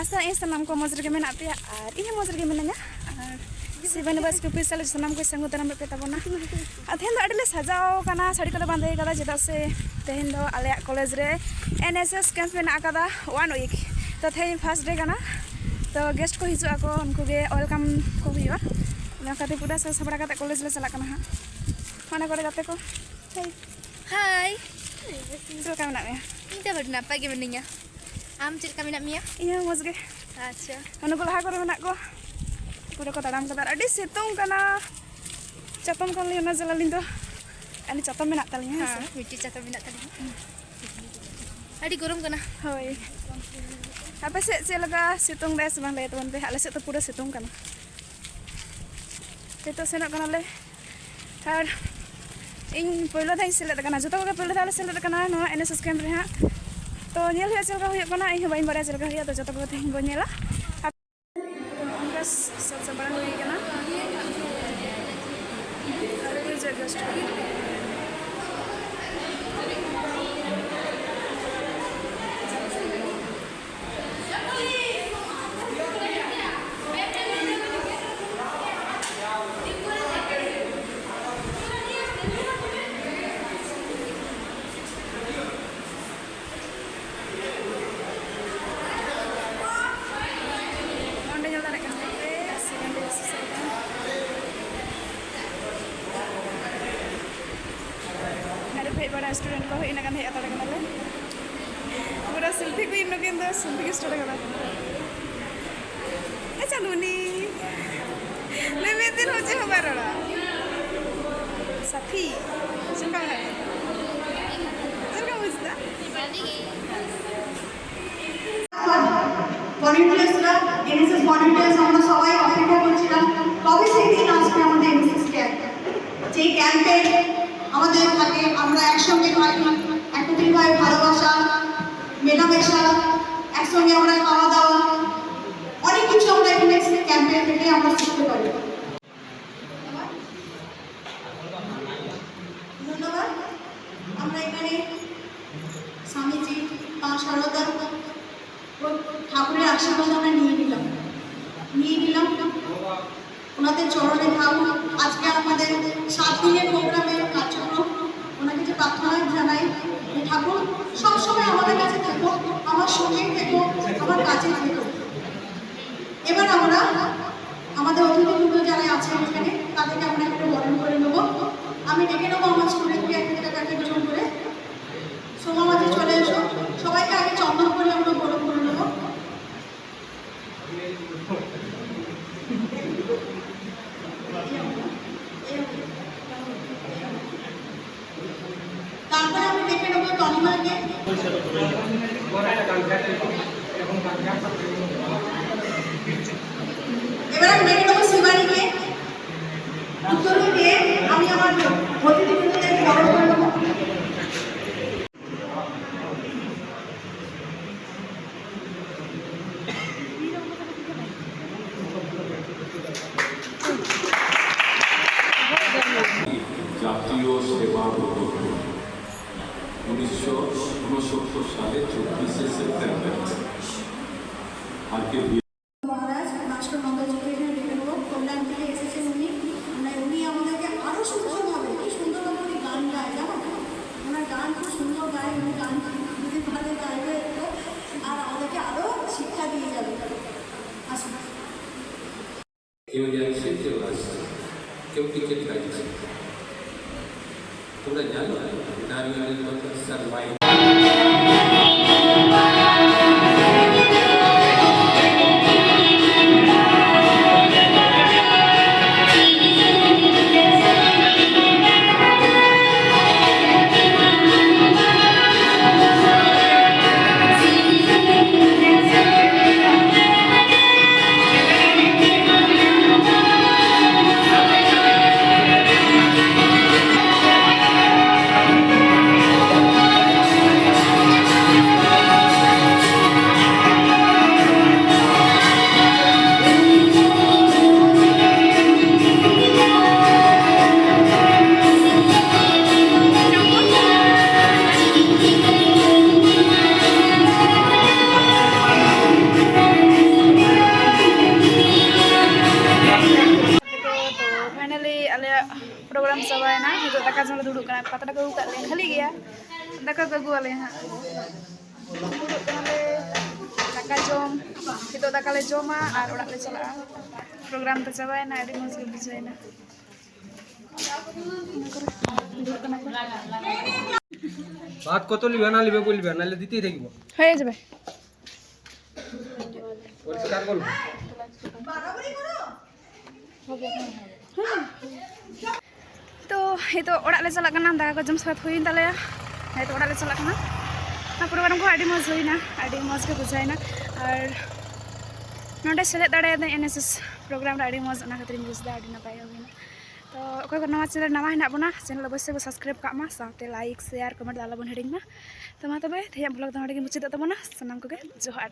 asa sanam ko moj rege mena pe ar ini moj rege menanya Sibani bas ke pisal sanam ko sangu taram pe tabona athen do adile sajao kana sari kala bande kada jeda se tehen do ale college re NSS camp mena akada 1 week to thai first day kana to guest ko hiju ako unku ge welcome ko huiwa na kate pura sa sabra kata college le chala kana ha mana kore gate ko Hai. Itu kami nak ya. Ini baru napa gimana? Cik kami nak Mia? Iya, mos ge. Acha. Anu ko laha kore menak ko. Pura ko taram kadar adi situng kana. Chatam kali na jalalin do. Ani chatam menak talinya Ha, miti chatam menak talinya. Adi gorom kana. Hoi. Apa sih laga situng deh sebang le teman teh. Ale sih tu pura situng kana. Itu senok kana le. Tar ᱤᱧ ᱯᱳᱭᱞᱳ ᱫᱷᱟᱣ ᱥᱮᱞᱮᱫ ᱟᱠᱟᱱᱟ ᱡᱚᱛᱚ ᱠᱚᱜᱮ ᱯᱳᱭᱞᱳ ᱫᱷᱟᱣ ᱞᱮ ᱥᱮᱞᱮᱫ ᱟᱠᱟᱱᱟ ᱱᱚᱣᱟ NSS ᱠᱮᱢᱯ ᱨᱮ ᱦᱟᱸᱜ ᱛᱚ ᱧᱮᱞ ᱦᱩᱭᱩᱜᱼᱟ ᱪᱮᱫ ᱞᱮᱠᱟ ᱦᱩᱭᱩᱜ ᱠᱟᱱᱟ ᱤᱧ ᱦᱚᱸ ᱵᱟᱹᱧ ᱵᱟᱲᱟᱭᱟ ᱪᱮᱫ ᱞᱮᱠᱟ ᱦᱩᱭᱩᱜᱼᱟ ᱛᱚ ᱡᱚᱛᱚ ᱠᱚᱜᱮ ᱛᱮᱦᱮᱧ ᱵᱚᱱ ᱧᱮᱞᱟ ᱚᱱᱠᱟ ᱥᱟᱵ ᱥᱟᱯᱲᱟᱣ ᱦᱩᱭ ᱟᱠᱟᱱᱟ ᱟᱨ ᱯᱨᱚᱡᱮᱠᱴ ᱜᱮᱥᱴ स्टूडेंट को इन kan heja tara kanale pura selfie ko inno kendo selfie ko start kara chanduni le metin hoche hobarora safi suka na suka bujta ভলান্টিয়ার্সরা এনএসএস ভলান্টিয়ার্স আমরা সবাই অপেক্ষা করছিলাম কবে সেই দিন আসবে আমাদের এনএসএস ক্যাম্প যে ক্যাম্পে আমাদের থাকে আমরা একসঙ্গে থাকি একত্রিত হয় ভালোবাসা মেলামেশা একসঙ্গে আমরা খাওয়া দাওয়া অনেক কিছু আমরা এখানে ক্যাম্পে থেকে আমরা শিখতে পারি ধন্যবাদ আমরা এখানে স্বামীজি মা সারদা ঠাকুরের আশীর্বাদ আমরা নিয়ে নিলাম ওনাদের চরণে থাকুন আজকে আমাদের 7 দিনের প্রোগ্রামের কার্যক্রম ওনাকে যে প্রার্থনা জানাই ঠাকুর সবসময় আমাদের কাছে থাকো আমার সঙ্গে থেকো আমার কাছে থেকো এবার আমরা আমাদের অতিথিবৃন্দ যারা আছেন এখানে তাদেরকে আমরা একটু বরণ করে নেব আমি ডেকে নেবো আমার স্টুডেন্টকে একজন করে সোমা মাঝে চলে এসো সবাইকে আগে চন্দন করে আমরা বরণ করে নেব তারপরে আমি দেখে নেবো তনিমাকে এবার আমি দেখে নেবো শিবানীকে উত্তর দিয়ে আমি আমার অতিথিবৃন্দদেরকে বরণ করে নেবো জাতীয় সেবা প্রকল্প 1969 সালে 24শে সেপ্টেম্বর আজকে মহারাজ মাস্টার মঙ্গলজিকে এখানে ডেকে নেবো কল্যাণ থেকে এসেছেন উনি আমাদেরকে আরও সুন্দরভাবে এই সুন্দরভাবে উনি গান গায় জানো ওনার গান খুব সুন্দর গায় উনি গান যদি ভালো গাইবে আর আমাদেরকে আরও শিক্ষা দিয়ে যাবে আসুন কেউ যাচ্ছে কেউ আসছে কেউ টিকিট লাগছে তোমরা জানো নারীদের কথা সার্ভাইভ प्रोग्राम चाबायना हिदो दाका जम दुड़ुब कना पातड़ा को उका ले खाली गया दाका को अगु वाले हां दुड़ुब कना ले दाका जम हिदो दाका ले जमा और ओड़ा ले चला प्रोग्राम तो चाबायना आडी मज के बुझायना दुड़ुब कना ভাত কত লিবে না লিবে বলবে নাহলে দিতেই থাকিব হয়ে যাবে পরিষ্কার করব तो ये तो ओड़ा ले चला कना दाका को जम साथ हुई तालेया ये तो ओड़ा ले चला कना ना प्रोग्राम को आडी मज हुईना आडी मज के बुझायना और नोडे सेले दाड़े एनएसएस प्रोग्राम रे आडी मज ना खातिर बुझदा आडी नपाय होइना तो अकोय को नवा चैनल नवा हिना बना चैनल अवश्य को सब्सक्राइब कामा साथे लाइक शेयर कमेंट दाला बन हेडिंग ना तो मा तबे थेया ब्लॉग दाडे के मुचिद तबना सनाम को के जोहार।